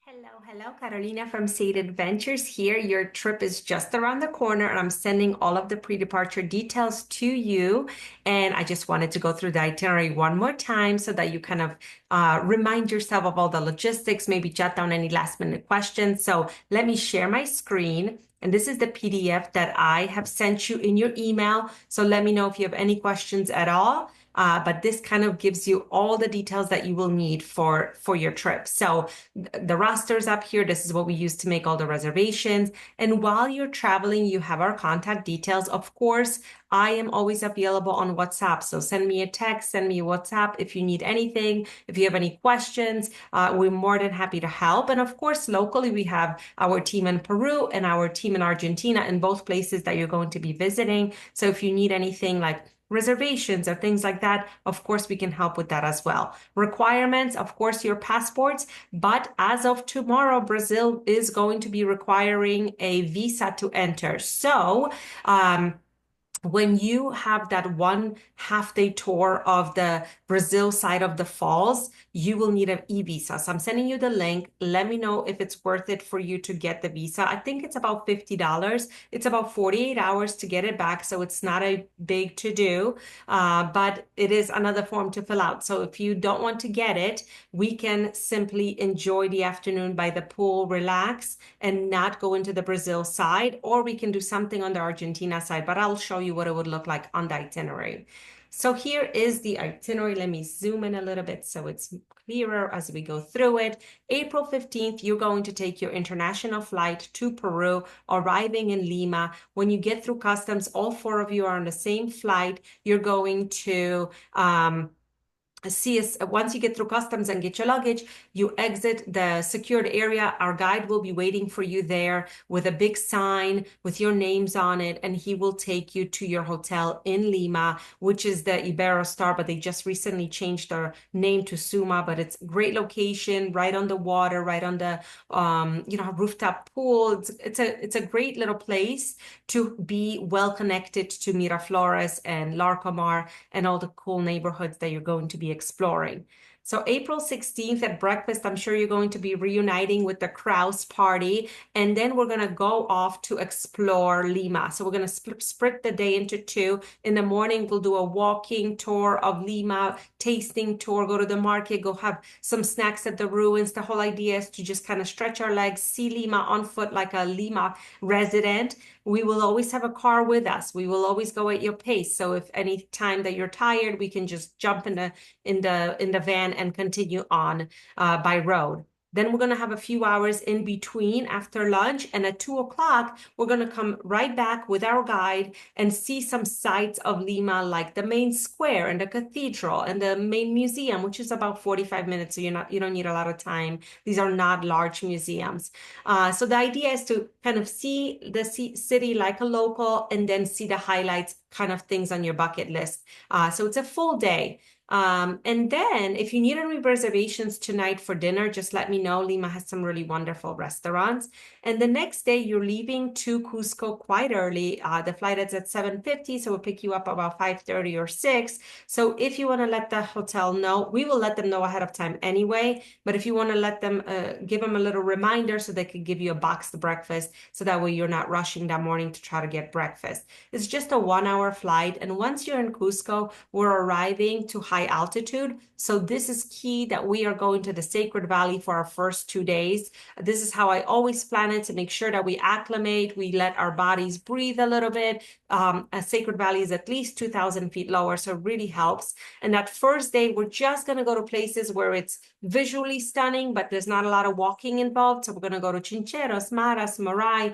Hello, Carolina from Sade Adventures here. Your trip is just around the corner, and I'm sending all of the pre-departure details to you. And I just wanted to go through the itinerary one more time so that you kind of remind yourself of all the logistics, maybe jot down any last minute questions. So let me share my screen. And this is the PDF that I have sent you in your email. So let me know if you have any questions at all. But this kind of gives you all the details that you will need for your trip. So the rosters up here. This is what we use to make all the reservations. And while you're traveling, you have our contact details. Of course, I am always available on WhatsApp. So send me a text, send me a WhatsApp if you need anything, if you have any questions. We're more than happy to help. And of course, locally, we have our team in Peru and our team in Argentina in both places that you're going to be visiting. So if you need anything like reservations or things like that, of course, we can help with that as well. Requirements, of course, your passports, but as of tomorrow, Brazil is going to be requiring a visa to enter. So, when you have that one half day tour of the Brazil side of the falls, you will need an e-visa. So I'm sending you the link. Let me know if it's worth it for you to get the visa. I think it's about $50. It's about 48 hours to get it back. So it's not a big to do, but it is another form to fill out. So if you don't want to get it, we can simply enjoy the afternoon by the pool, relax, and not go into the Brazil side, or we can do something on the Argentina side, but I'll show you what it would look like on the itinerary. So here is the itinerary. Let me zoom in a little bit so it's clearer as we go through it. April 15th, you're going to take your international flight to Peru, arriving in Lima. When you get through customs, all four of you are on the same flight. You're going to once you get through customs and get your luggage, you exit the secured area. Our guide will be waiting for you there with a big sign with your names on it, and he will take you to your hotel in Lima, which is the Iberostar, but they just recently changed their name to Suma. But it's a great location, right on the water, right on the rooftop pool. It's a great little place to be well connected to Miraflores and Larcomar and all the cool neighborhoods that you're going to be exploring. So April 16th at breakfast, I'm sure you're going to be reuniting with the Kraus party, and then we're going to go off to explore Lima. So we're going to split the day into two. In the morning, we'll do a walking tour of Lima, tasting tour, go to the market, go have some snacks at the ruins. The whole idea is to just kind of stretch our legs, see Lima on foot like a Lima resident. We will always have a car with us. We will always go at your pace. So if any time that you're tired, we can just jump in the van and continue on by road. Then we're going to have a few hours in between after lunch. And at 2 o'clock, we're going to come right back with our guide and see some sites of Lima, like the main square and the cathedral and the main museum, which is about 45 minutes. So you don't need a lot of time. These are not large museums. So the idea is to kind of see the city like a local and then see the highlights, kind of things on your bucket list. So it's a full day. And then if you need any reservations tonight for dinner, just let me know. Lima has some really wonderful restaurants. And the next day you're leaving to Cusco quite early. The flight is at 7:50, so we'll pick you up about 5:30 or 6. So if you want to let the hotel know, we will let them know ahead of time anyway. But if you want to let them, give them a little reminder so they could give you a boxed breakfast, so that way you're not rushing that morning to try to get breakfast. It's just a 1 hour flight. And once you're in Cusco, we're arriving to high altitude. So this is key that we are going to the Sacred Valley for our first 2 days. This is how I always plan it, to make sure that we acclimate, we let our bodies breathe a little bit. A Sacred Valley is at least 2,000 feet lower, so it really helps. And that first day, we're just going to go to places where it's visually stunning, but there's not a lot of walking involved. So we're going to go to Chincheros, Maras, Morai.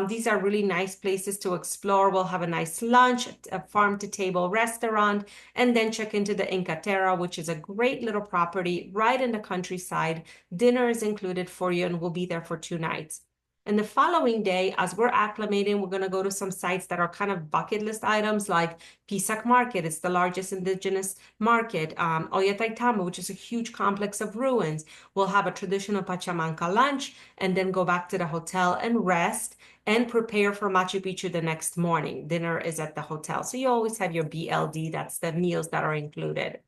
These are really nice places to explore. We'll have a nice lunch, a farm-to-table restaurant, and then check into the Inca Terra, which is a great little property right in the countryside. Dinner is included for you, and we'll be there for 2 nights. And the following day, as we're acclimating, we're going to go to some sites that are kind of bucket list items, like Pisac Market. It's the largest indigenous market. Ollantaytambo, which is a huge complex of ruins. We'll have a traditional Pachamanca lunch and then go back to the hotel and rest and prepare for Machu Picchu the next morning. Dinner is at the hotel. So you always have your BLD. That's the meals that are included.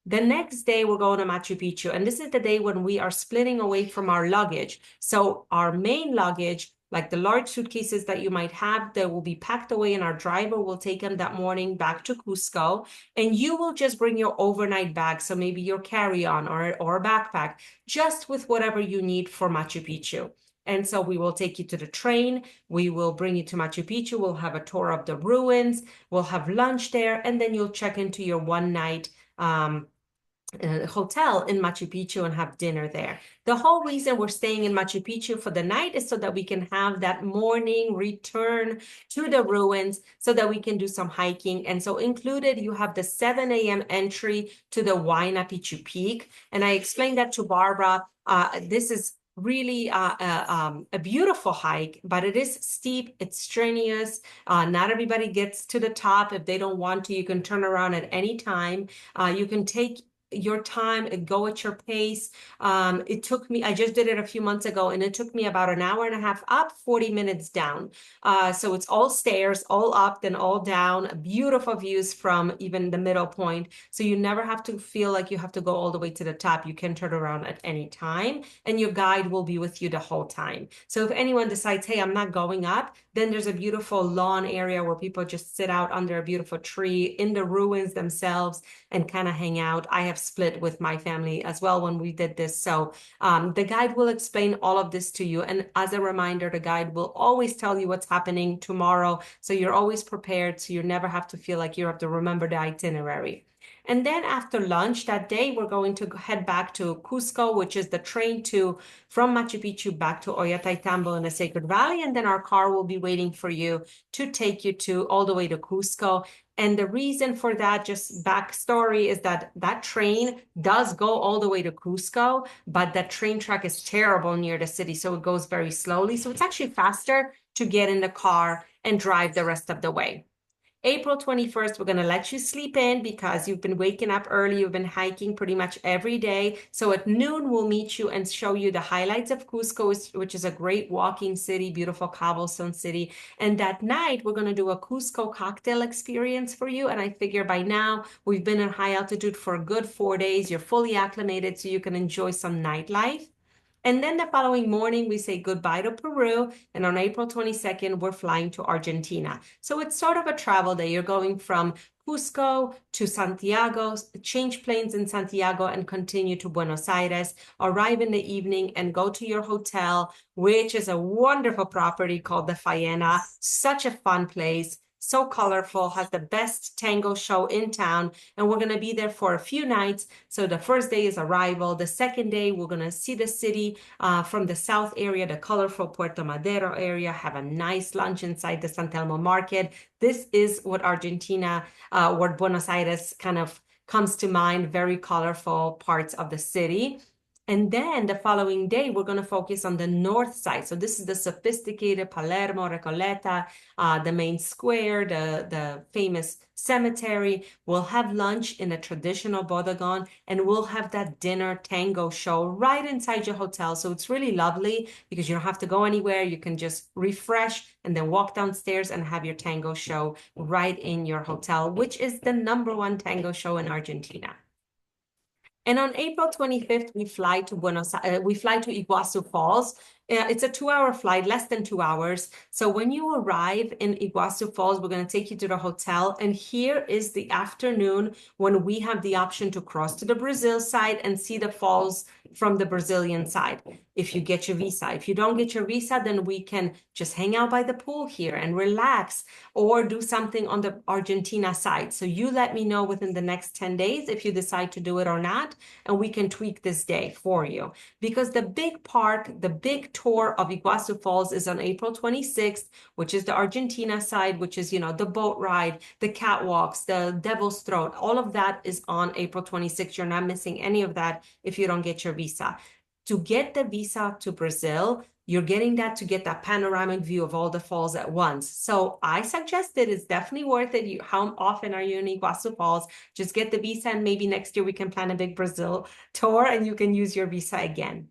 The next day, we're going to Machu Picchu, and this is the day when we are splitting away from our luggage. So our main luggage, like the large suitcases that you might have, that will be packed away, and our driver will take them that morning back to Cusco, and you will just bring your overnight bag, so maybe your carry-on or a backpack, just with whatever you need for Machu Picchu. And so we will take you to the train. We will bring you to Machu Picchu. We'll have a tour of the ruins. We'll have lunch there, and then you'll check into your one night hotel in Machu Picchu and have dinner there. The whole reason we're staying in Machu Picchu for the night is so that we can have that morning return to the ruins, so that we can do some hiking. And so included, you have the 7 a.m. entry to the Huayna Picchu Peak. And I explained that to Barbara. This is really a beautiful hike, but it is steep, it's strenuous. Not everybody gets to the top. If they don't want to, you can turn around at any time. You can take your time and go at your pace. It took me, I just did it a few months ago, and it took me about an hour and a half up, 40 minutes down. So it's all stairs, all up, then all down. Beautiful views from even the middle point. So you never have to feel like you have to go all the way to the top. You can turn around at any time, and your guide will be with you the whole time. So if anyone decides, hey, I'm not going up, then there's a beautiful lawn area where people just sit out under a beautiful tree in the ruins themselves and kind of hang out. I have split with my family as well when we did this. So the guide will explain all of this to you. And as a reminder, the guide will always tell you what's happening tomorrow. So you're always prepared. So you never have to feel like you have to remember the itinerary. And then after lunch that day, we're going to head back to Cusco, which is the train from Machu Picchu back to Ollantaytambo in the Sacred Valley. And then our car will be waiting for you to take you all the way to Cusco. And the reason for that, just backstory, is that that train does go all the way to Cusco, but that train track is terrible near the city, so it goes very slowly. So it's actually faster to get in the car and drive the rest of the way. April 21st, we're going to let you sleep in because you've been waking up early. You've been hiking pretty much every day. So at noon, we'll meet you and show you the highlights of Cusco, which is a great walking city, beautiful cobblestone city. And that night, we're going to do a Cusco cocktail experience for you. And I figure by now, we've been in high altitude for a good 4 days. You're fully acclimated, so you can enjoy some nightlife. And then the following morning, we say goodbye to Peru. And on April 22nd, we're flying to Argentina. So it's sort of a travel day. You're going from Cusco to Santiago, change planes in Santiago, and continue to Buenos Aires, arrive in the evening and go to your hotel, which is a wonderful property called the Faena. Such a fun place. So colorful, has the best tango show in town, and we're going to be there for a few nights. So the first day is arrival. The second day, we're going to see the city from the south area, the colorful Puerto Madero area, have a nice lunch inside the San Telmo market. This is what Argentina, what Buenos Aires kind of comes to mind, very colorful parts of the city. And then the following day, we're going to focus on the north side. So this is the sophisticated Palermo, Recoleta, the main square, the famous cemetery. We'll have lunch in a traditional bodegon, and we'll have that dinner tango show right inside your hotel. So it's really lovely because you don't have to go anywhere. You can just refresh and then walk downstairs and have your tango show right in your hotel, which is the #1 tango show in Argentina. And on April 25th, we fly to Iguazu Falls. It's a 2-hour flight, less than 2 hours. So when you arrive in Iguazu Falls, we're going to take you to the hotel. And here is the afternoon when we have the option to cross to the Brazil side and see the falls from the Brazilian side, if you get your visa. If you don't get your visa, then we can just hang out by the pool here and relax, or do something on the Argentina side. So you let me know within the next 10 days if you decide to do it or not, and we can tweak this day for you. Because the big park, the big tour of Iguazu Falls is on April 26th, which is the Argentina side, which is, the boat ride, the catwalks, the Devil's Throat. All of that is on April 26th. You're not missing any of that if you don't get your visa. To get the visa to Brazil, you're getting that to get that panoramic view of all the falls at once. So I suggested it's definitely worth it. How often are you in Iguazu Falls? Just get the visa, and maybe next year we can plan a big Brazil tour and you can use your visa again.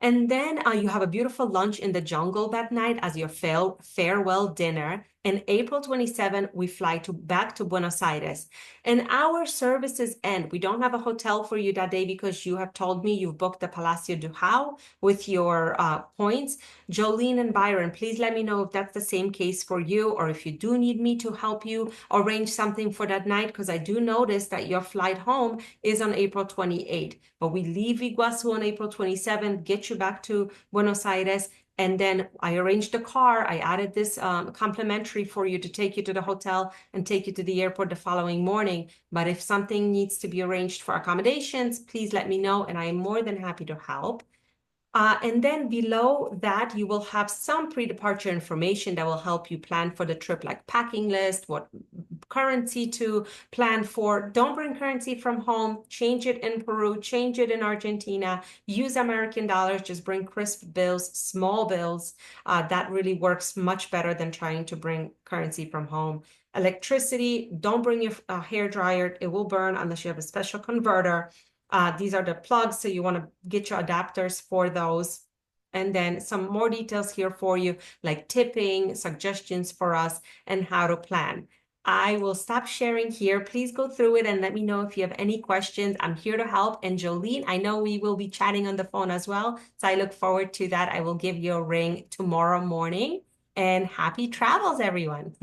And then you have a beautiful lunch in the jungle that night as your farewell dinner. And April 27, we fly back to Buenos Aires. And our services end. We don't have a hotel for you that day because you have told me you've booked the Palacio do How with your points. Jolene and Byron, please let me know if that's the same case for you, or if you do need me to help you arrange something for that night, because I do notice that your flight home is on April 28th. But we leave Iguazu on April 27th, get you back to Buenos Aires. And then I arranged a car. I added this complimentary for you to take you to the hotel and take you to the airport the following morning. But if something needs to be arranged for accommodations, please let me know, and I am more than happy to help. And then below that, you will have some pre-departure information that will help you plan for the trip, like packing list, what currency to plan for. Don't bring currency from home. Change it in Peru, change it in Argentina. Use American dollars. Just bring crisp bills, small bills. That really works much better than trying to bring currency from home. Electricity, don't bring your hair dryer. It will burn unless you have a special converter. These are the plugs, so you want to get your adapters for those. And then some more details here for you, like tipping, suggestions for us, and how to plan. I will stop sharing here. Please go through it and let me know if you have any questions. I'm here to help. And Jolene, I know we will be chatting on the phone as well, so I look forward to that. I will give you a ring tomorrow morning. And happy travels, everyone.